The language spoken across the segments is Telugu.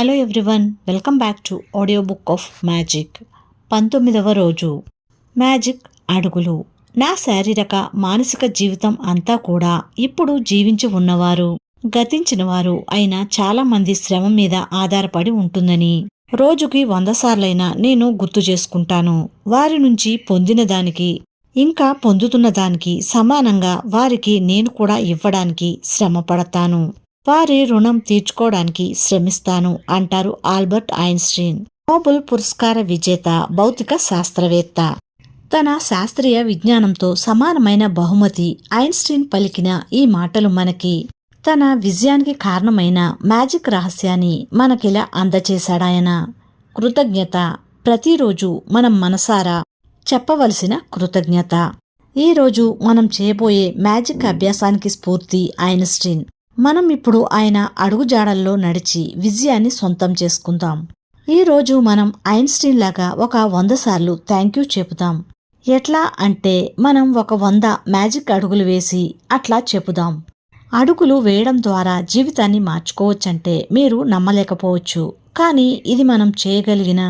Hello everyone, welcome back to audiobook of magic. 19వ రోజు. మ్యాజిక్ అడుగులు. నా శారీరక మానసిక జీవితం అంతా కూడా ఇప్పుడు జీవించి ఉన్నవారు, గతించిన వారు అయిన చాలా మంది శ్రమ మీద ఆధారపడి ఉంటుందని రోజుకి 100 సార్లైనా నేను గుర్తు చేసుకుంటాను. వారి నుంచి పొందిన దానికి ఇంకా పొందుతున్న దానికి సమానంగా వారికి నేను కూడా ఇవ్వడానికి శ్రమ పడతాను. వారి రుణం తీర్చుకోవడానికి శ్రమిస్తాను అంటారు ఆల్బర్ట్ ఐన్స్టీన్, నోబెల్ పురస్కార విజేత భౌతిక శాస్త్రవేత్త. తన శాస్త్రీయ విజ్ఞానంతో సమానమైన బహుమతి ఐన్స్టీన్ పలికిన ఈ మాటలు మనకి తన విజయానికి కారణమైన మ్యాజిక్ రహస్యాన్ని మనకిలా అందచేశాడాయన. కృతజ్ఞత. ప్రతిరోజు మనం మనసారా చెప్పవలసిన కృతజ్ఞత. ఈరోజు మనం చేయబోయే మ్యాజిక్ అభ్యాసానికి స్ఫూర్తి ఐన్స్టీన్. మనం ఇప్పుడు ఆయన అడుగుజాడల్లో నడిచి విజయాన్ని సొంతం చేసుకుందాం. ఈరోజు మనం ఐన్స్టీన్ లాగా ఒక 100 సార్లు థ్యాంక్ యూ చెబుదాం. ఎట్లా అంటే మనం ఒక 100 మ్యాజిక్ అడుగులు వేసి అట్లా చెబుదాం. అడుగులు వేయడం ద్వారా జీవితాన్ని మార్చుకోవచ్చంటే మీరు నమ్మలేకపోవచ్చు, కానీ ఇది మనం చేయగలిగిన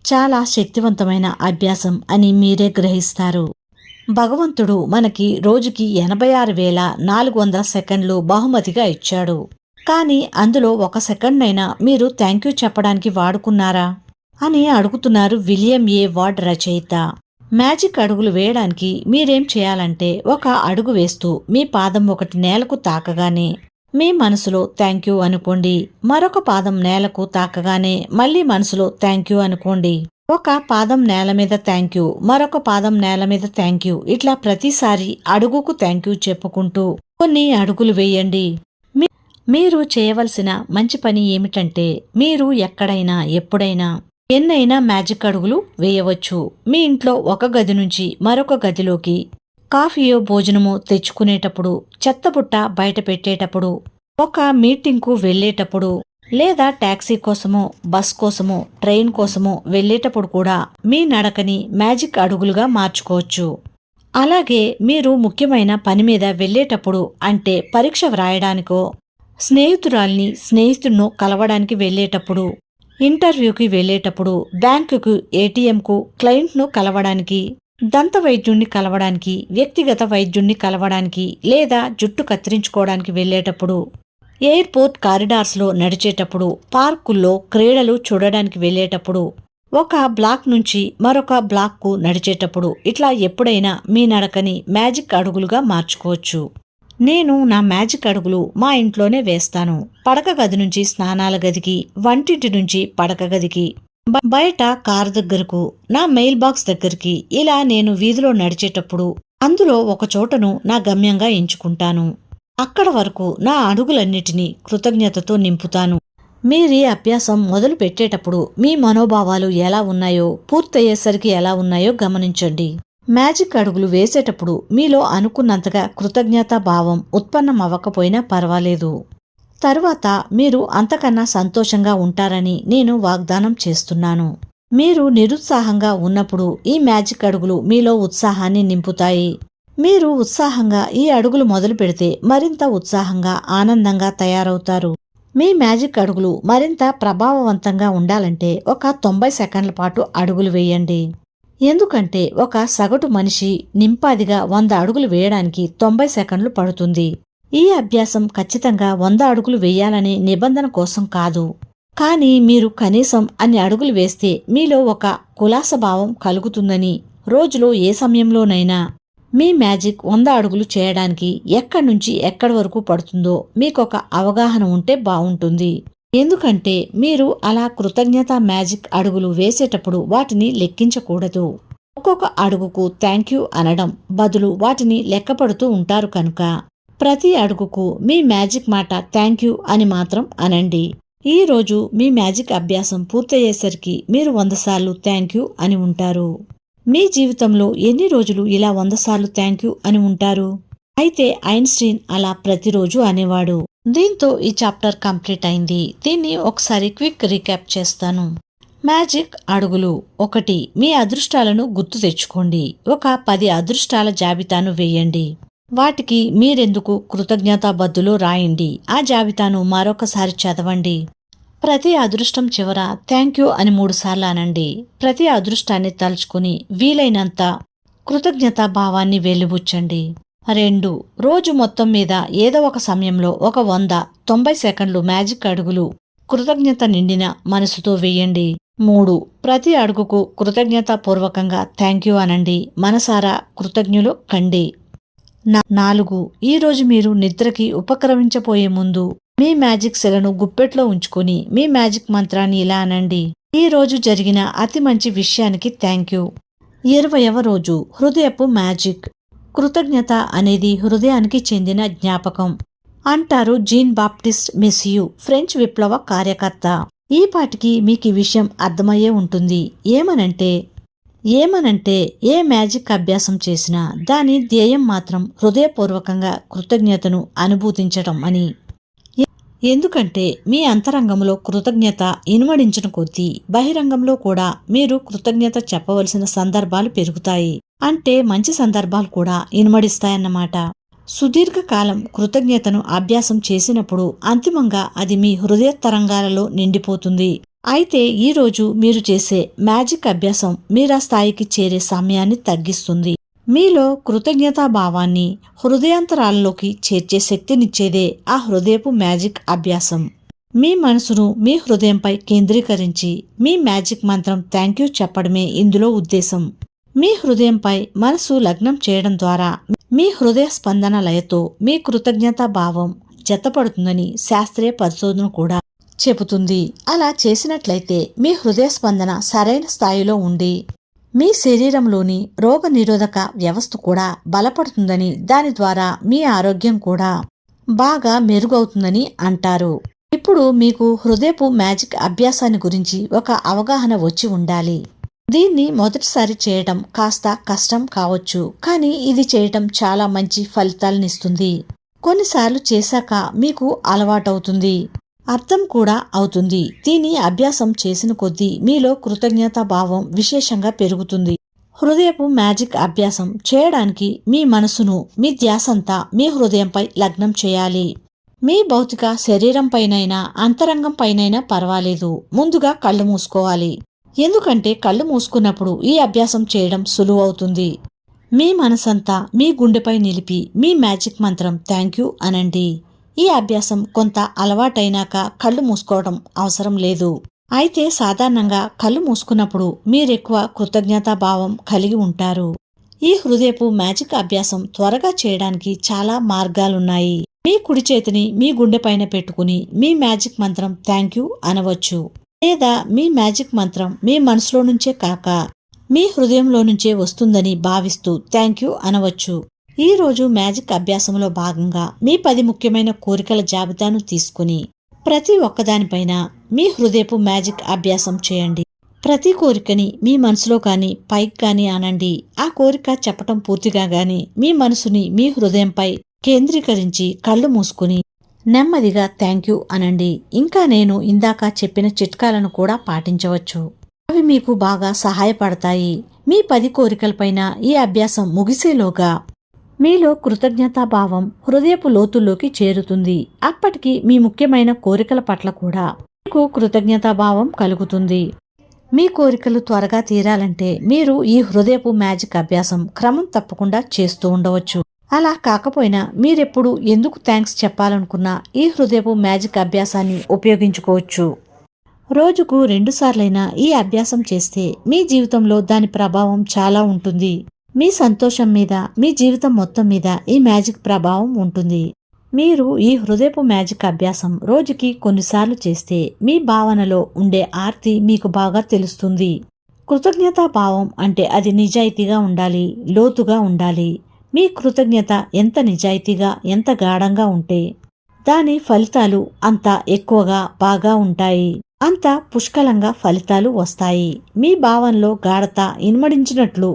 చాలా శక్తివంతమైన అభ్యాసం అని మీరే గ్రహిస్తారు. భగవంతుడు మనకి రోజుకి 86,400 సెకండ్లు బహుమతిగా ఇచ్చాడు. కానీ అందులో 1 సెకండ్నైనా మీరు థ్యాంక్ యూ చెప్పడానికి వాడుకున్నారా అని అడుగుతున్నారు విలియం ఏ వార్డ్ రచయిత. మ్యాజిక్ అడుగులు వేయడానికి మీరేం చేయాలంటే, ఒక అడుగు వేస్తూ మీ పాదం ఒకటి నేలకు తాకగానే మీ మనసులో థ్యాంక్ యూ అనుకోండి. మరొక పాదం నేలకు తాకగానే మళ్ళీ మనసులో థ్యాంక్ యూ అనుకోండి. ఒక పాదం నేల మీద థ్యాంక్ యూ, మరొక పాదం నేల మీద థ్యాంక్ యూ, ఇట్లా ప్రతిసారి అడుగుకు థ్యాంక్ యూ చెప్పుకుంటూ కొన్ని అడుగులు వేయండి. మీరు చేయవలసిన మంచి పని ఏమిటంటే, మీరు ఎక్కడైనా ఎప్పుడైనా ఎన్నైనా మ్యాజిక్ అడుగులు వేయవచ్చు. మీ ఇంట్లో ఒక గది నుంచి మరొక గదిలోకి కాఫీయో భోజనమో తెచ్చుకునేటప్పుడు, చెత్తబుట్ట బయట పెట్టేటప్పుడు, ఒక మీటింగ్కు వెళ్లేటప్పుడు, లేదా టాక్సీ కోసమో బస్ కోసమో ట్రైన్ కోసమో వెళ్లేటప్పుడు కూడా మీ నడకని మ్యాజిక్ అడుగులుగా మార్చుకోవచ్చు. అలాగే మీరు ముఖ్యమైన పని మీద వెళ్లేటప్పుడు, అంటే పరీక్ష వ్రాయడానికో, స్నేహితురాల్ని స్నేహితుడినో కలవడానికి వెళ్లేటప్పుడు, ఇంటర్వ్యూకి వెళ్లేటప్పుడు, బ్యాంకుకు, ఏటీఎంకు, క్లయింట్ను కలవడానికి, దంత వైద్యుణ్ణి కలవడానికి, వ్యక్తిగత వైద్యుణ్ణి కలవడానికి, లేదా జుట్టు కత్తిరించుకోవడానికి వెళ్లేటప్పుడు, ఎయిర్పోర్ట్ కారిడార్స్లో నడిచేటప్పుడు, పార్కుల్లో క్రీడలు చూడడానికి వెళ్లేటప్పుడు, ఒక బ్లాక్ నుంచి మరొక బ్లాక్కు నడిచేటప్పుడు, ఇట్లా ఎప్పుడైనా మీ నడకని మ్యాజిక్ అడుగులుగా మార్చుకోవచ్చు. నేను నా మ్యాజిక్ అడుగులు మా ఇంట్లోనే వేస్తాను. పడక గది నుంచి స్నానాల గదికి, వంటింటి నుంచి పడక గదికి, బయట కారు దగ్గరకు, నా మెయిల్ బాక్స్ దగ్గరికి, ఇలా నేను వీధిలో నడిచేటప్పుడు అందులో ఒక చోటను నా గమ్యంగా ఎంచుకుంటాను. అక్కడ వరకు నా అడుగులన్నిటినీ కృతజ్ఞతతో నింపుతాను. మీరీ అభ్యాసం మొదలు పెట్టేటప్పుడు మీ మనోభావాలు ఎలా ఉన్నాయో, పూర్తయ్యేసరికి ఎలా ఉన్నాయో గమనించండి. మ్యాజిక్ అడుగులు వేసేటప్పుడు మీలో అనుకున్నంతగా కృతజ్ఞతా భావం ఉత్పన్నమవ్వకపోయినా పర్వాలేదు. తరువాత మీరు అంతకన్నా సంతోషంగా ఉంటారని నేను వాగ్దానం చేస్తున్నాను. మీరు నిరుత్సాహంగా ఉన్నప్పుడు ఈ మ్యాజిక్ అడుగులు మీలో ఉత్సాహాన్ని నింపుతాయి. మీరు ఉత్సాహంగా ఈ అడుగులు మొదలు పెడితే మరింత ఉత్సాహంగా, ఆనందంగా తయారవుతారు. మీ మ్యాజిక్ అడుగులు మరింత ప్రభావవంతంగా ఉండాలంటే ఒక 90 సెకండ్ల పాటు అడుగులు వేయండి. ఎందుకంటే ఒక సగటు మనిషి నింపాదిగా 100 అడుగులు వేయడానికి 90 సెకండ్లు పడుతుంది. ఈ అభ్యాసం ఖచ్చితంగా 100 అడుగులు వేయాలనే నిబంధన కోసం కాదు, కానీ మీరు కనీసం అన్ని అడుగులు వేస్తే మీలో ఒక కులాసభావం కలుగుతుందని, రోజులో ఏ సమయంలోనైనా మీ మ్యాజిక్ 100 అడుగులు చేయడానికి ఎక్కడి నుంచి ఎక్కడి వరకు పడుతుందో మీకొక అవగాహన ఉంటే బావుంటుంది. ఎందుకంటే మీరు అలా కృతజ్ఞతా మ్యాజిక్ అడుగులు వేసేటప్పుడు వాటిని లెక్కించకూడదు. ఒక్కొక్క అడుగుకు థ్యాంక్ యూ అనడం బదులు వాటిని లెక్కపడుతూ ఉంటారు కనుక ప్రతి అడుగుకు మీ మ్యాజిక్ మాట థ్యాంక్ యూ అని మాత్రం అనండి. ఈ రోజు మీ మ్యాజిక్ అభ్యాసం పూర్తయ్యేసరికి మీరు 100 సార్లు థ్యాంక్ యూ అని ఉంటారు. మీ జీవితంలో ఎన్ని రోజులు ఇలా 100 సార్లు థ్యాంక్ యూ అని ఉంటారు? అయితే ఐన్స్టీన్ అలా ప్రతిరోజు అనేవాడు. దీంతో ఈ చాప్టర్ కంప్లీట్ అయింది. దీన్ని ఒకసారి క్విక్ రీక్యాప్ చేస్తాను. మ్యాజిక్ అడుగులు. 1. మీ అదృష్టాలను గుర్తు తెచ్చుకోండి. ఒక 10 అదృష్టాల జాబితాను వేయండి. వాటికి మీరెందుకు కృతజ్ఞతాబద్దులో రాయండి. ఆ జాబితాను మరొకసారి చదవండి. ప్రతి అదృష్టం చివర థ్యాంక్ యూ అని 3 సార్లు అనండి. ప్రతి అదృష్టాన్ని తలుచుకుని వీలైనంత కృతజ్ఞతా భావాన్ని వెలిబుచ్చండి. 2. రోజు మొత్తం మీద ఏదో ఒక సమయంలో ఒక 190 సెకండ్లు మ్యాజిక్ అడుగులు కృతజ్ఞత నిండిన మనసుతో వేయండి. 3. ప్రతి అడుగుకు కృతజ్ఞతాపూర్వకంగా థ్యాంక్ యూ అనండి. మనసారా కృతజ్ఞులు కండి. 4. ఈరోజు మీరు నిద్రకి ఉపక్రమించబోయే ముందు మీ మ్యాజిక్ సెలను గుప్పెట్లో ఉంచుకొని మీ మ్యాజిక్ మంత్రాన్ని ఇలా అనండి. ఈ రోజు జరిగిన అతి మంచి విషయానికి థ్యాంక్ యూ. 20వ రోజు హృదయపు మ్యాజిక్. కృతజ్ఞత అనేది హృదయానికి చెందిన జ్ఞాపకం అంటారు జీన్ బాప్టిస్ట్ మెస్సియు, ఫ్రెంచ్ విప్లవ కార్యకర్త. ఈ పాటికి మీకు ఈ విషయం అర్థమయ్యే ఉంటుంది. ఏమనంటే ఏ మ్యాజిక్ అభ్యాసం చేసినా దాని ధ్యేయం మాత్రం హృదయపూర్వకంగా కృతజ్ఞతను అనుభూతించటం అని. ఎందుకంటే మీ అంతరంగంలో కృతజ్ఞత ఇనుమడించిన కొద్దీ బహిరంగంలో కూడా మీరు కృతజ్ఞత చెప్పవలసిన సందర్భాలు పెరుగుతాయి. అంటే మంచి సందర్భాలు కూడా ఇనుమడిస్తాయన్నమాట. సుదీర్ఘకాలం కృతజ్ఞతను అభ్యాసం చేసినప్పుడు అంతిమంగా అది మీ హృదయ తరంగాలలో నిండిపోతుంది. అయితే ఈరోజు మీరు చేసే మ్యాజిక్ అభ్యాసం మీరా స్థాయికి చేరే సమయాన్ని తగ్గిస్తుంది. మీలో కృతజ్ఞతాభావాన్ని హృదయాంతరాలలోకి చేర్చే శక్తినిచ్చేదే ఆ హృదయపు మ్యాజిక్ అభ్యాసం. మీ మనసును మీ హృదయంపై కేంద్రీకరించి మీ మ్యాజిక్ మంత్రం థ్యాంక్ యూ చెప్పడమే ఇందులో ఉద్దేశం. మీ హృదయంపై మనసు లగ్నం చేయడం ద్వారా మీ హృదయ స్పందన లయతో మీ కృతజ్ఞతా భావం జతపడుతుందని శాస్త్రీయ పరిశోధన కూడా చెబుతుంది. అలా చేసినట్లయితే మీ హృదయ స్పందన సరైన స్థాయిలో ఉండి మీ శరీరంలోని రోగనిరోధక వ్యవస్థ కూడా బలపడుతుందని, దాని ద్వారా మీ ఆరోగ్యం కూడా బాగా మెరుగవుతుందని అంటారు. ఇప్పుడు మీకు హృదయపు మ్యాజిక్ అభ్యాసాన్ని గురించి ఒక అవగాహన వచ్చి ఉండాలి. దీన్ని మొదటిసారి చేయటం కాస్త కష్టం కావచ్చు, కానీ ఇది చేయటం చాలా మంచి ఫలితాలనిస్తుంది. కొన్నిసార్లు చేశాక మీకు అలవాటవుతుంది, అర్థం కూడా అవుతుంది. దీని అభ్యాసం చేసిన కొద్దీ మీలో కృతజ్ఞతా భావం విశేషంగా పెరుగుతుంది. హృదయపు మ్యాజిక్ అభ్యాసం చేయడానికి మీ మనసును, మీ ధ్యాసంతా మీ హృదయంపై లగ్నం చేయాలి. మీ భౌతిక శరీరంపైనైనా అంతరంగంపైనైనా పర్వాలేదు. ముందుగా కళ్ళు మూసుకోవాలి. ఎందుకంటే కళ్ళు మూసుకున్నప్పుడు ఈ అభ్యాసం చేయడం సులువవుతుంది. మీ మనసంతా మీ గుండెపై నిలిపి మీ మ్యాజిక్ మంత్రం థ్యాంక్ యూ అనండి. ఈ అభ్యాసం కొంత అలవాటైనాక కళ్ళు మూసుకోవడం అవసరం లేదు. అయితే సాధారణంగా కళ్ళు మూసుకున్నప్పుడు మీరెక్కువ కృతజ్ఞతాభావం కలిగి ఉంటారు. ఈ హృదయపు మ్యాజిక్ అభ్యాసం త్వరగా చేయడానికి చాలా మార్గాలున్నాయి. మీ కుడి చేతిని మీ గుండెపైన పెట్టుకుని మీ మ్యాజిక్ మంత్రం థ్యాంక్ యూ అనవచ్చు. లేదా మీ మ్యాజిక్ మంత్రం మీ మనసులో నుంచే కాక మీ హృదయంలో నుంచే వస్తుందని భావిస్తూ థ్యాంక్ యూ అనవచ్చు. ఈ రోజు మ్యాజిక్ అభ్యాసంలో భాగంగా మీ 10 ముఖ్యమైన కోరికల జాబితాను తీసుకుని ప్రతి ఒక్కదానిపైన మీ హృదయపు మ్యాజిక్ అభ్యాసం చేయండి. ప్రతి కోరికని మీ మనసులో కానీ పైకి కానీ అనండి. ఆ కోరిక చెప్పటం పూర్తిగా గాని మీ మనసుని మీ హృదయంపై కేంద్రీకరించి కళ్ళు మూసుకుని నెమ్మదిగా థ్యాంక్ యూ అనండి. ఇంకా నేను ఇందాక చెప్పిన చిట్కాలను కూడా పాటించవచ్చు. అవి మీకు బాగా సహాయపడతాయి. మీ 10 కోరికలపైన ఈ అభ్యాసం ముగిసేలోగా మీలో కృతజ్ఞతాభావం హృదయపు లోతుల్లోకి చేరుతుంది. అప్పటికి మీ ముఖ్యమైన కోరికల పట్ల కూడా మీకు కృతజ్ఞతాభావం కలుగుతుంది. మీ కోరికలు త్వరగా తీరాలంటే మీరు ఈ హృదయపు మ్యాజిక్ అభ్యాసం క్రమం తప్పకుండా చేస్తూ ఉండవచ్చు. అలా కాకపోయినా మీరెప్పుడు ఎందుకు థ్యాంక్స్ చెప్పాలనుకున్నా ఈ హృదయపు మ్యాజిక్ అభ్యాసాన్ని ఉపయోగించుకోవచ్చు. రోజుకు 2 సార్లైనా ఈ అభ్యాసం చేస్తే మీ జీవితంలో దాని ప్రభావం చాలా ఉంటుంది. మీ సంతోషం మీద, మీ జీవితం మొత్తం మీద ఈ మ్యాజిక్ ప్రభావం ఉంటుంది. మీరు ఈ హృదయపు మ్యాజిక్ అభ్యాసం రోజుకి కొన్నిసార్లు చేస్తే మీ భావనలో ఉండే ఆర్తి మీకు బాగా తెలుస్తుంది. కృతజ్ఞతా భావం అంటే అది నిజాయితీగా ఉండాలి, లోతుగా ఉండాలి. మీ కృతజ్ఞత ఎంత నిజాయితీగా, ఎంత గాఢంగా ఉంటే దాని ఫలితాలు అంత ఎక్కువగా బాగా ఉంటాయి, అంత పుష్కలంగా ఫలితాలు వస్తాయి. మీ భావనలో గాఢత ఇనుమడించినట్లు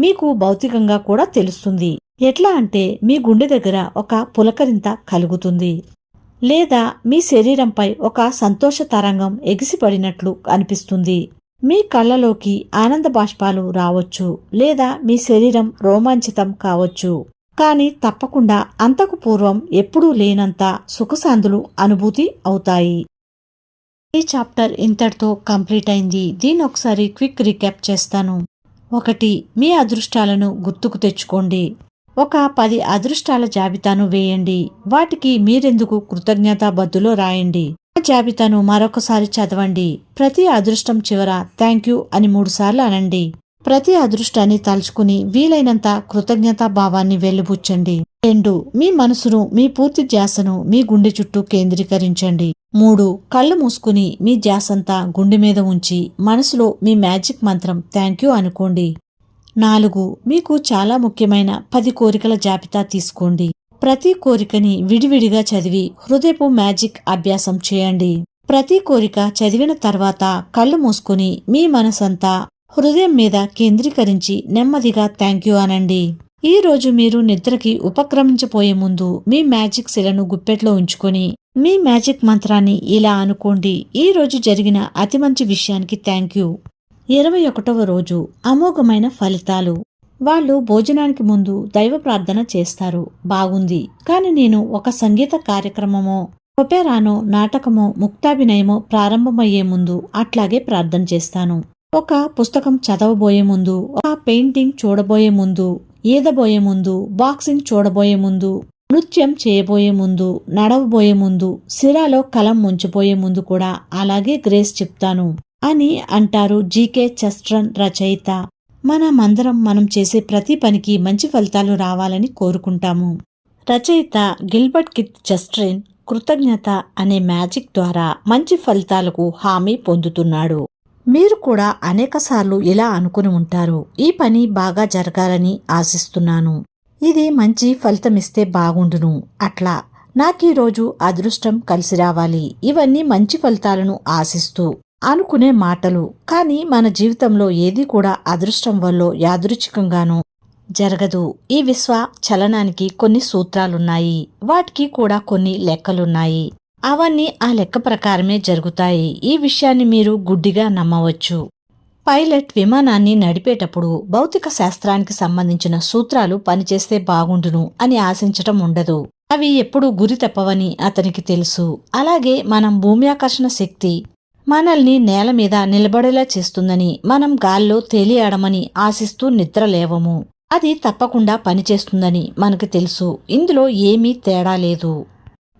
మీకు భౌతికంగా కూడా తెలుస్తుంది. ఎట్లా అంటే మీ గుండె దగ్గర ఒక పులకరింత కలుగుతుంది, లేదా మీ శరీరంపై ఒక సంతోష తరంగం ఎగిసిపడినట్లు అనిపిస్తుంది. మీ కళ్ళలోకి ఆనంద బాష్పాలు రావచ్చు, లేదా మీ శరీరం రోమాంచితం కావచ్చు. కానీ తప్పకుండా అంతకు పూర్వం ఎప్పుడూ లేనంత సుఖశాంతులు అనుభూతి అవుతాయి. ఈ చాప్టర్ ఇంతటితో కంప్లీట్ అయింది. దీన్ని ఒకసారి క్విక్ రీక్యాప్ చేస్తాను. 1. మీ అదృష్టాలను గుర్తుకు తెచ్చుకోండి. ఒక 10 అదృష్టాల జాబితాను వేయండి. వాటికి మీరెందుకు కృతజ్ఞతాబద్ధులో రాయండి. ఆ జాబితాను మరొకసారి చదవండి. ప్రతి అదృష్టం చివర థ్యాంక్ యూ అని 3 సార్లు అనండి. ప్రతి అదృష్టాన్ని తలుచుకుని వీలైనంత కృతజ్ఞతా భావాన్ని వెలిబుచ్చండి. 2. మీ మనసును, మీ పూర్తి ధ్యాసను మీ గుండె చుట్టూ కేంద్రీకరించండి. 3. కళ్ళు మూసుకుని మీ ధ్యాసంతా గుండె మీద ఉంచి మనసులో మీ మ్యాజిక్ మంత్రం థ్యాంక్ యూ అనుకోండి. 4. మీకు చాలా ముఖ్యమైన 10 కోరికల జాబితా తీసుకోండి. ప్రతి కోరికని విడివిడిగా చదివి హృదయపు మ్యాజిక్ అభ్యాసం చేయండి. ప్రతి కోరిక చదివిన తర్వాత కళ్ళు మూసుకుని మీ మనసంతా హృదయం మీద కేంద్రీకరించి నెమ్మదిగా థ్యాంక్ యూ అనండి. ఈ రోజు మీరు నిద్రకి ఉపక్రమించబోయే ముందు మీ మ్యాజిక్ శిలను గుప్పెట్లో ఉంచుకొని మీ మ్యాజిక్ మంత్రాన్ని ఇలా అనుకోండి. ఈ రోజు జరిగిన అతి మంచి విషయానికి థ్యాంక్ యూ. 21వ రోజు అమోఘమైన ఫలితాలు. వాళ్ళు భోజనానికి ముందు దైవ ప్రార్థన చేస్తారు. బాగుంది. కాని నేను ఒక సంగీత కార్యక్రమమో, ఒపెరానో, నాటకమో, ముక్తాభినయమో ప్రారంభమయ్యే ముందు అట్లాగే ప్రార్థన చేస్తాను. ఒక పుస్తకం చదవబోయే ముందు, ఒక పెయింటింగ్ చూడబోయే ముందు, ఈదబోయే ముందు, బాక్సింగ్ చూడబోయే ముందు, నృత్యం చేయబోయే ముందు, నడవబోయే ముందు, సిరాలో కలం ముంచబోయే ముందు కూడా అలాగే గ్రేస్ చెప్తాను అని అంటారు జీకే చెస్ట్రన్ రచయిత. మనం చేసే ప్రతి పనికి మంచి ఫలితాలు రావాలని కోరుకుంటాము. రచయిత గిల్బర్ట్ కిత్ చెస్ట్రిన్ కృతజ్ఞత అనే మ్యాజిక్ ద్వారా మంచి ఫలితాలకు హామీ పొందుతున్నాడు. మీరు కూడా అనేకసార్లు ఇలా అనుకుని ఉంటారు, ఈ పని బాగా జరగాలని ఆశిస్తున్నాను, ఇది మంచి ఫలితమిస్తే బాగుండును, అట్లా నాకీరోజు అదృష్టం కలిసి రావాలి, ఇవన్నీ మంచి ఫలితాలను ఆశిస్తూ అనుకునే మాటలు. కానీ మన జీవితంలో ఏదీ కూడా అదృష్టం వల్ల యాదృచ్ఛికంగానూ జరగదు. ఈ విశ్వ చలనానికి కొన్ని సూత్రాలున్నాయి, వాటికి కూడా కొన్ని లెక్కలున్నాయి. అవన్నీ ఆ లెక్క ప్రకారమే జరుగుతాయి. ఈ విషయాన్ని మీరు గుడ్డిగా నమ్మవచ్చు. పైలట్ విమానాన్ని నడిపేటప్పుడు భౌతిక శాస్త్రానికి సంబంధించిన సూత్రాలు పనిచేస్తే బాగుండును అని ఆశించటం ఉండదు. అవి ఎప్పుడూ గురి తప్పవని అతనికి తెలుసు. అలాగే మనం భూమి ఆకర్షణ శక్తి మనల్ని నేల మీద నిలబడేలా చేస్తుందని, మనం గాల్లో తేలియాడమని ఆశిస్తూ నిద్ర లేవము. అది తప్పకుండా పనిచేస్తుందని మనకు తెలుసు. ఇందులో ఏమీ తేడా లేదు.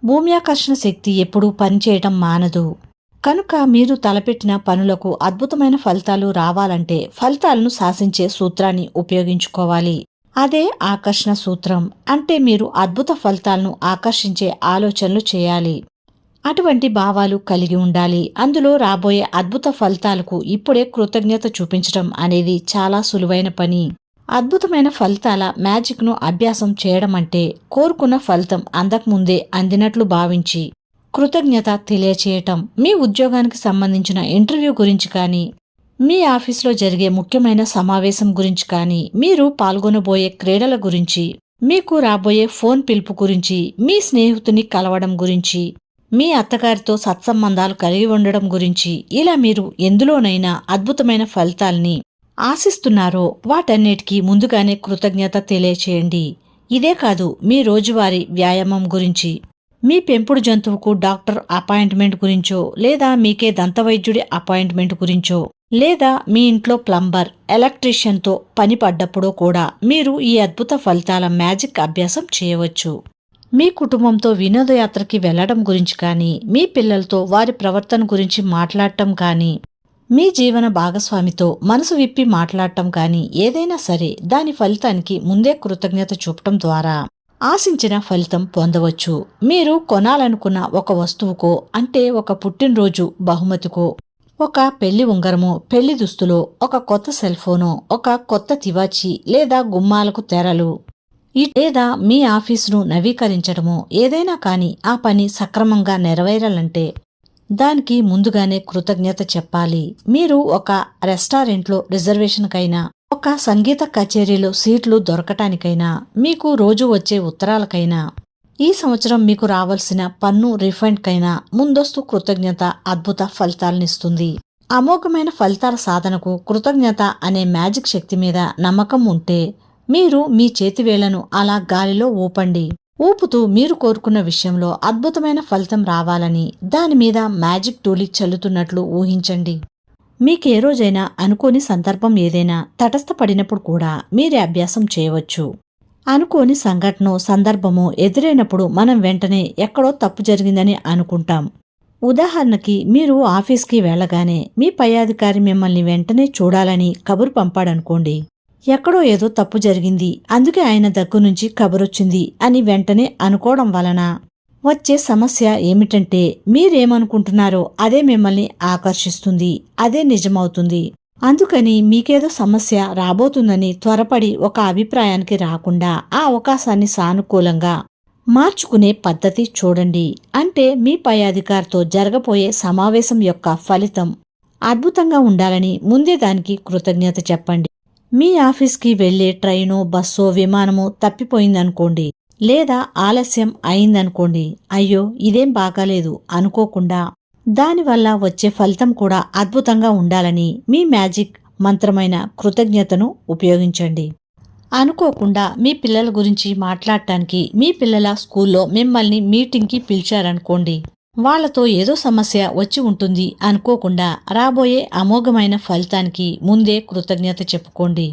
భూమి ఆకర్షణ శక్తి ఎప్పుడూ పనిచేయటం మానదు. కనుక మీరు తలపెట్టిన పనులకు అద్భుతమైన ఫలితాలు రావాలంటే ఫలితాలను శాసించే సూత్రాన్ని ఉపయోగించుకోవాలి. అదే ఆకర్షణ సూత్రం. అంటే మీరు అద్భుత ఫలితాలను ఆకర్షించే ఆలోచనలు చేయాలి. అటువంటి భావాలు కలిగి ఉండాలి. అందులో రాబోయే అద్భుత ఫలితాలకు ఇప్పుడే కృతజ్ఞత చూపించడం అనేది చాలా సులువైన పని. అద్భుతమైన ఫలితాల మ్యాజిక్ను అభ్యాసం చేయడం అంటే కోరుకున్న ఫలితం అందకముందే అందినట్లు భావించి కృతజ్ఞత తెలియచేయటం. మీ ఉద్యోగానికి సంబంధించిన ఇంటర్వ్యూ గురించి కానీ, మీ ఆఫీసులో జరిగే ముఖ్యమైన సమావేశం గురించి కానీ, మీరు పాల్గొనబోయే క్రీడల గురించి, మీకు రాబోయే ఫోన్ పిలుపు గురించి, మీ స్నేహితుని కలవడం గురించి, మీ అత్తగారితో సత్సంబంధాలు కలిగి ఉండడం గురించి, ఇలా మీరు ఎందులోనైనా అద్భుతమైన ఫలితాల్ని ఆశిస్తున్నారో వాటన్నిటికీ ముందుగానే కృతజ్ఞత తెలియచేయండి. ఇదే కాదు, మీ రోజువారీ వ్యాయామం గురించి, మీ పెంపుడు జంతువుకు డాక్టర్ అపాయింట్మెంట్ గురించో, లేదా మీకే దంతవైద్యుడి అపాయింట్మెంట్ గురించో, లేదా మీ ఇంట్లో ప్లంబర్, ఎలక్ట్రీషియన్తో పని పడ్డప్పుడో కూడా మీరు ఈ అద్భుత ఫలితాల మ్యాజిక్ అభ్యాసం చేయవచ్చు. మీ కుటుంబంతో వినోదయాత్రకి వెళ్లడం గురించి కానీ, మీ పిల్లలతో వారి ప్రవర్తన గురించి మాట్లాడటం కానీ, మీ జీవన భాగస్వామితో మనసు విప్పి మాట్లాడటం కానీ, ఏదైనా సరే దాని ఫలితానికి ముందే కృతజ్ఞత చూపటం ద్వారా ఆశించిన ఫలితం పొందవచ్చు. మీరు కొనాలనుకున్న ఒక వస్తువుకో, అంటే ఒక పుట్టినరోజు బహుమతికో, ఒక పెళ్లి ఉంగరమో, పెళ్లి దుస్తులో, ఒక కొత్త సెల్ఫోనో, ఒక కొత్త తివాచి లేదా గుమ్మాలకు తెరలు, లేదా మీ ఆఫీసును నవీకరించడమో ఏదైనా కానీ ఆ పని సక్రమంగా నెరవేరాలంటే దానికి ముందుగానే కృతజ్ఞత చెప్పాలి. మీరు ఒక రెస్టారెంట్లో రిజర్వేషన్కైనా, ఒక సంగీత కచేరీలో సీట్లు దొరకటానికైనా, మీకు రోజు వచ్చే ఉత్తరాలకైనా, ఈ సంవత్సరం మీకు రావాల్సిన పన్ను రిఫండ్కైనా ముందస్తు కృతజ్ఞత అద్భుత ఫలితాలనిస్తుంది. అమోఘమైన ఫలితాల సాధనకు కృతజ్ఞత అనే మ్యాజిక్ శక్తి మీద నమ్మకం ఉంటే మీరు మీ చేతివేళ్లను అలా గాలిలో ఊపండి. ఊపుతూ మీరు కోరుకున్న విషయంలో అద్భుతమైన ఫలితం రావాలని దాని మీద మ్యాజిక్ టూలి చల్లుతున్నట్లు ఊహించండి. మీకే రోజైనా అనుకోని సందర్భం ఏదైనా తటస్థపడినప్పుడు కూడా మీరే అభ్యాసం చేయవచ్చు. అనుకోని సంఘటనో సందర్భమో ఎదురైనప్పుడు మనం వెంటనే ఎక్కడో తప్పు జరిగిందని అనుకుంటాం. ఉదాహరణకి మీరు ఆఫీస్కి వెళ్ళగానే మీ పై అధికారి మిమ్మల్ని వెంటనే చూడాలని కబురు పంపాడనుకోండి. ఎక్కడో ఏదో తప్పు జరిగింది, అందుకే ఆయన దగ్గర నుంచి కబురొచ్చింది అని వెంటనే అనుకోవడం వలన వచ్చే సమస్య ఏమిటంటే మీరేమనుకుంటున్నారో అదే మిమ్మల్ని ఆకర్షిస్తుంది, అదే నిజమవుతుంది. అందుకని మీకేదో సమస్య రాబోతుందని త్వరపడి ఒక అభిప్రాయానికి రాకుండా ఆ అవకాశాన్ని సానుకూలంగా మార్చుకునే పద్ధతి చూడండి. అంటే మీ పై అధికారితో జరగబోయే సమావేశం యొక్క ఫలితం అద్భుతంగా ఉండాలని ముందే దానికి కృతజ్ఞత చెప్పండి. మీ ఆఫీస్కి వెళ్లే ట్రైనో బస్సో విమానమో తప్పిపోయిందనుకోండి, లేదా ఆలస్యం అయిందనుకోండి, అయ్యో ఇదేం బాగాలేదు అనుకోకుండా దానివల్ల వచ్చే ఫలితం కూడా అద్భుతంగా ఉండాలని మీ మ్యాజిక్ మంత్రమైన కృతజ్ఞతను ఉపయోగించండి. అనుకోకుండా మీ పిల్లల గురించి మాట్లాడటానికి మీ పిల్లల స్కూల్లో మిమ్మల్ని మీటింగ్కి పిలిచారనుకోండి. వాళ్లతో ఏదో సమస్య వచ్చి ఉంటుంది అనుకోకుండా రాబోయే అమోఘమైన ఫలితానికి ముందే కృతజ్ఞత చెప్పుకోండి.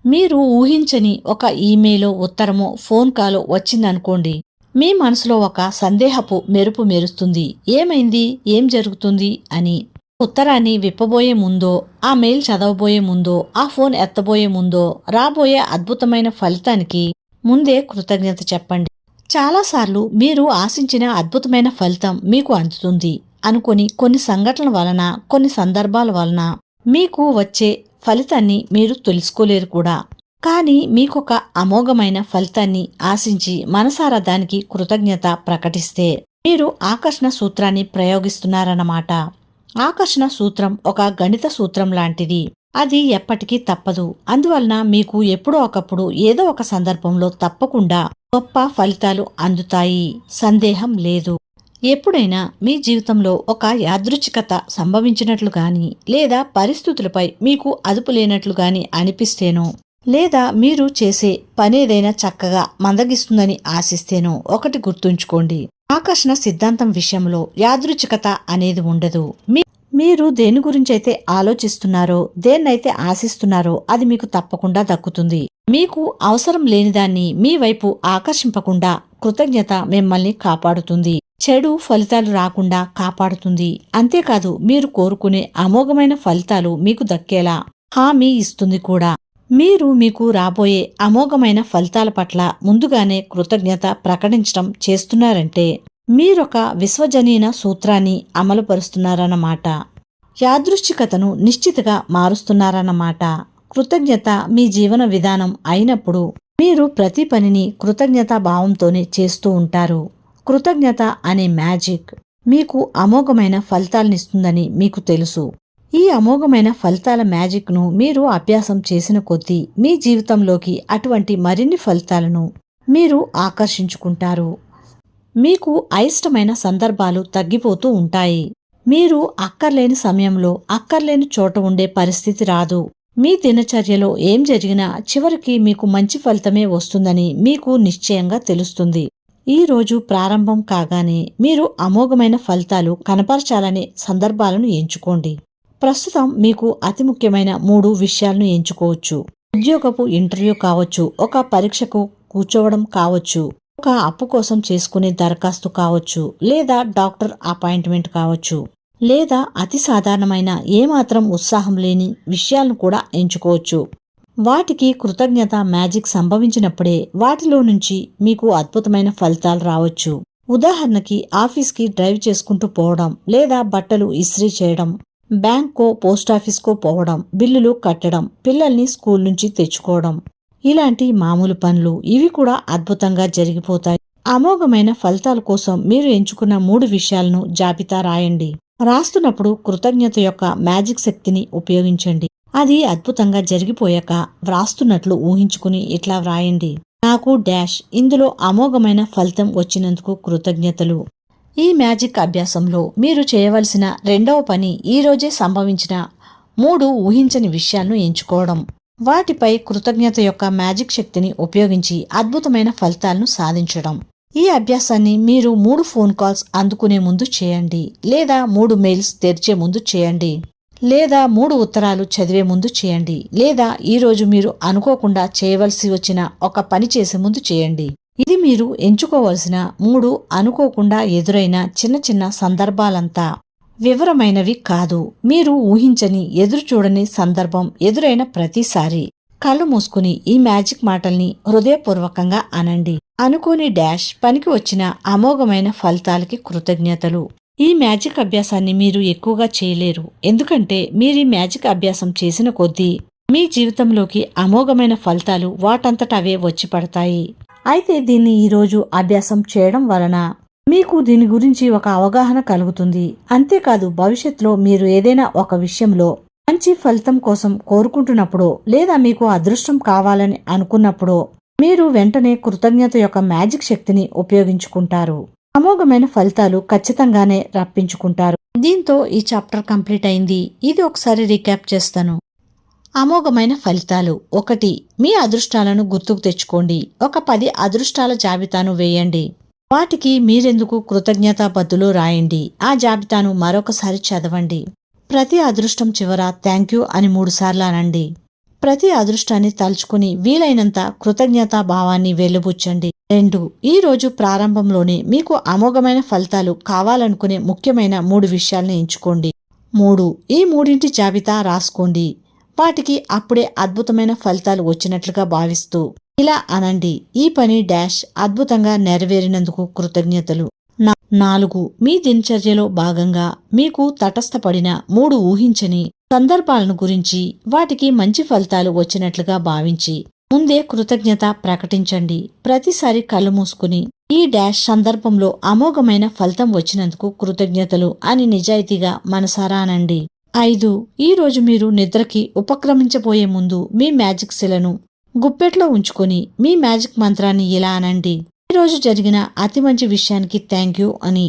మీరు ఊహించని ఒక ఈమెయిలో ఉత్తరమో ఫోన్ కాలో వచ్చిందనుకోండి. మీ మనసులో ఒక సందేహపు మెరుపు మెరుస్తుంది. ఏమైంది, ఏం జరుగుతుంది అని. ఉత్తరాన్ని విప్పబోయే ముందో, ఆ మెయిల్ చదవబోయే ముందో, ఆ ఫోన్ ఎత్తబోయే ముందో రాబోయే అద్భుతమైన ఫలితానికి ముందే కృతజ్ఞత చెప్పండి. చాలాసార్లు మీరు ఆశించిన అద్భుతమైన ఫలితం మీకు అందుతుంది అనుకొని కొన్ని సంఘటనల వలన, కొన్ని సందర్భాల వలన మీకు వచ్చే ఫలితాన్ని మీరు తెలుసుకోలేరు కూడా. కానీ మీకొక అమోఘమైన ఫలితాన్ని ఆశించి మనసారా దానికి కృతజ్ఞత ప్రకటిస్తే మీరు ఆకర్షణ సూత్రాన్ని ప్రయోగిస్తున్నారన్నమాట. ఆకర్షణ సూత్రం ఒక గణిత సూత్రం లాంటిది. అది ఎప్పటికీ తప్పదు. అందువలన మీకు ఎప్పుడో ఒకప్పుడు ఏదో ఒక సందర్భంలో తప్పకుండా గొప్ప ఫలితాలు అందుతాయి, సందేహం లేదు. ఎప్పుడైనా మీ జీవితంలో ఒక యాదృచ్ఛికత సంభవించినట్లు గాని, లేదా పరిస్థితులపై మీకు అదుపు లేనట్లు గాని అనిపిస్తేనో, లేదా మీరు చేసే పనేదైనా చక్కగా మందగిస్తుందని ఆశిస్తేనో ఒకటి గుర్తుంచుకోండి. ఆకర్షణ సిద్ధాంతం విషయంలో యాదృచ్ఛికత అనేది ఉండదు. మీరు దేని గురించైతే ఆలోచిస్తున్నారో, దేన్నైతే ఆశిస్తున్నారో అది మీకు తప్పకుండా దక్కుతుంది. మీకు అవసరం లేనిదాన్ని మీ వైపు ఆకర్షింపకుండా కృతజ్ఞత మిమ్మల్ని కాపాడుతుంది. చెడు ఫలితాలు రాకుండా కాపాడుతుంది. అంతేకాదు మీరు కోరుకునే అమోఘమైన ఫలితాలు మీకు దక్కేలా హామీ ఇస్తుంది కూడా. మీరు మీకు రాబోయే అమోఘమైన ఫలితాల పట్ల ముందుగానే కృతజ్ఞత ప్రకటించడం చేస్తున్నారంటే మీరొక విశ్వజనీన సూత్రాన్ని అమలుపరుస్తున్నారన్నమాట. యాదృచ్ఛికతను నిశ్చితగా మారుస్తున్నారన్నమాట. కృతజ్ఞత మీ జీవన విధానం అయినప్పుడు మీరు ప్రతి పనిని కృతజ్ఞతా భావంతోనే చేస్తూ ఉంటారు. కృతజ్ఞత అనే మ్యాజిక్ మీకు అమోఘమైన ఫలితాలనిస్తుందని మీకు తెలుసు. ఈ అమోఘమైన ఫలితాల మ్యాజిక్ను మీరు అభ్యాసం చేసిన కొద్దీ మీ జీవితంలోకి అటువంటి మరిన్ని ఫలితాలను మీరు ఆకర్షించుకుంటారు. మీకు అయిష్టమైన సందర్భాలు తగ్గిపోతూ ఉంటాయి. మీరు అక్కర్లేని సమయంలో అక్కర్లేని చోట ఉండే పరిస్థితి రాదు. మీ దినచర్యలో ఏం జరిగినా చివరికి మీకు మంచి ఫలితమే వస్తుందని మీకు నిశ్చయంగా తెలుస్తుంది. ఈ రోజు ప్రారంభం కాగానే మీరు అమోఘమైన ఫలితాలు కనపరచాలనే సందర్భాలను ఎంచుకోండి. ప్రస్తుతం మీకు అతి ముఖ్యమైన 3 విషయాలను ఎంచుకోవచ్చు. ఉద్యోగపు ఇంటర్వ్యూ కావచ్చు, ఒక పరీక్షకు కూర్చోవడం కావచ్చు, ఒక అప్పు కోసం చేసుకునే దరఖాస్తు కావచ్చు, లేదా డాక్టర్ అపాయింట్మెంట్ కావచ్చు, లేదా అతి సాధారణమైన ఏమాత్రం ఉత్సాహం లేని విషయాలను కూడా ఎంచుకోవచ్చు. వాటికి కృతజ్ఞత మ్యాజిక్ సంభవించినప్పుడే వాటిలో నుంచి మీకు అద్భుతమైన ఫలితాలు రావచ్చు. ఉదాహరణకి ఆఫీస్కి డ్రైవ్ చేసుకుంటూ పోవడం, లేదా బట్టలు ఇస్త్రీ చేయడం, బ్యాంక్కో పోస్టాఫీస్కో పోవడం, బిల్లులు కట్టడం, పిల్లల్ని స్కూల్ నుంచి తెచ్చుకోవడం, ఇలాంటి మామూలు పనులు ఇవి కూడా అద్భుతంగా జరిగిపోతాయి. అమోఘమైన ఫలితాల కోసం మీరు ఎంచుకున్న 3 విషయాలను జాబితా రాయండి. రాస్తున్నప్పుడు కృతజ్ఞత యొక్క మ్యాజిక్ శక్తిని ఉపయోగించండి. అది అద్భుతంగా జరిగిపోయాక వ్రాస్తున్నట్లు ఊహించుకుని ఇట్లా వ్రాయండి: నాకు డాష్ ఇందులో అమోఘమైన ఫలితం వచ్చినందుకు కృతజ్ఞతలు. ఈ మ్యాజిక్ అభ్యాసంలో మీరు చేయవలసిన 2వ పని ఈ రోజే సంభవించిన 3 ఊహించని విషయాలను ఎంచుకోవడం, వాటిపై కృతజ్ఞత యొక్క మ్యాజిక్ శక్తిని ఉపయోగించి అద్భుతమైన ఫలితాలను సాధించడం. ఈ అభ్యాసాన్ని మీరు 3 ఫోన్ కాల్స్ అందుకునే ముందు చేయండి, లేదా 3 మెయిల్స్ తెరిచే ముందు చేయండి, లేదా 3 ఉత్తరాలు చదివే ముందు చేయండి, లేదా ఈరోజు మీరు అనుకోకుండా చేయవలసి వచ్చిన ఒక పని చేసే ముందు చేయండి. ఇది మీరు ఎంచుకోవలసిన 3 అనుకోకుండా ఎదురైన చిన్న చిన్న సందర్భాలంతా వివరమైనవి కాదు. మీరు ఊహించని ఎదురుచూడని సందర్భం ఎదురైన ప్రతిసారి కళ్ళు మూసుకుని ఈ మ్యాజిక్ మాటల్ని హృదయపూర్వకంగా అనండి. అనుకోని పనికి వచ్చిన అమోఘమైన ఫలితాలకి కృతజ్ఞతలు. ఈ మ్యాజిక్ అభ్యాసాన్ని మీరు ఎక్కువగా చేయలేరు, ఎందుకంటే మీరు ఈ మ్యాజిక్ అభ్యాసం చేసిన కొద్దీ మీ జీవితంలోకి అమోఘమైన ఫలితాలు వాటంతట అవే వచ్చి పడతాయి. అయితే దీన్ని ఈరోజు అభ్యాసం చేయడం వలన మీకు దీని గురించి ఒక అవగాహన కలుగుతుంది. అంతేకాదు భవిష్యత్తులో మీరు ఏదైనా ఒక విషయంలో మంచి ఫలితం కోసం కోరుకుంటున్నప్పుడు, లేదా మీకు అదృష్టం కావాలని అనుకున్నప్పుడు మీరు వెంటనే కృతజ్ఞత యొక్క మ్యాజిక్ శక్తిని ఉపయోగించుకుంటారు. అమోఘమైన ఫలితాలు ఖచ్చితంగానే రప్పించుకుంటారు. దీంతో ఈ చాప్టర్ కంప్లీట్ అయింది. ఇది ఒకసారి రీక్యాప్ చేస్తాను. అమోఘమైన ఫలితాలు. 1. మీ అదృష్టాలను గుర్తుకు తెచ్చుకోండి. ఒక 10 అదృష్టాల జాబితాను వేయండి. వాటికి మీరెందుకు కృతజ్ఞతాబద్ధులు రాయండి. ఆ జాబితాను మరొకసారి చదవండి. ప్రతి అదృష్టం చివర థ్యాంక్ యూ అని 3 సార్లు అనండి. ప్రతి అదృష్టాన్ని తలుచుకుని వీలైనంత కృతజ్ఞతా భావాన్ని వెలుబుచ్చండి. 2. ఈ రోజు ప్రారంభంలోనే మీకు అమోఘమైన ఫలితాలు కావాలనుకునే ముఖ్యమైన 3 విషయాల్ని ఎంచుకోండి. 3. ఈ 3 జాబితా రాసుకోండి. వాటికి అప్పుడే అద్భుతమైన ఫలితాలు వచ్చినట్లుగా భావిస్తూ ఇలా అనండి. ఈ పని అద్భుతంగా నెరవేరినందుకు కృతజ్ఞతలు. 4. మీ దినచర్యలో భాగంగా మీకు తటస్థపడిన 3 ఊహించని సందర్భాలను గురించి వాటికి మంచి ఫలితాలు వచ్చినట్లుగా భావించి ముందే కృతజ్ఞత ప్రకటించండి. ప్రతిసారి కళ్ళు మూసుకుని ఈ సందర్భంలో అమోఘమైన ఫలితం వచ్చినందుకు కృతజ్ఞతలు అని నిజాయితీగా మనసారా అనండి. 5. ఈ రోజు మీరు నిద్రకి ఉపక్రమించబోయే ముందు మీ మ్యాజిక్ శిలను గుప్పెట్లో ఉంచుకొని మీ మ్యాజిక్ మంత్రాన్ని ఇలా అనండి. ఈ రోజు జరిగిన అతి మంచి విషయానికి థ్యాంక్ యూ అని.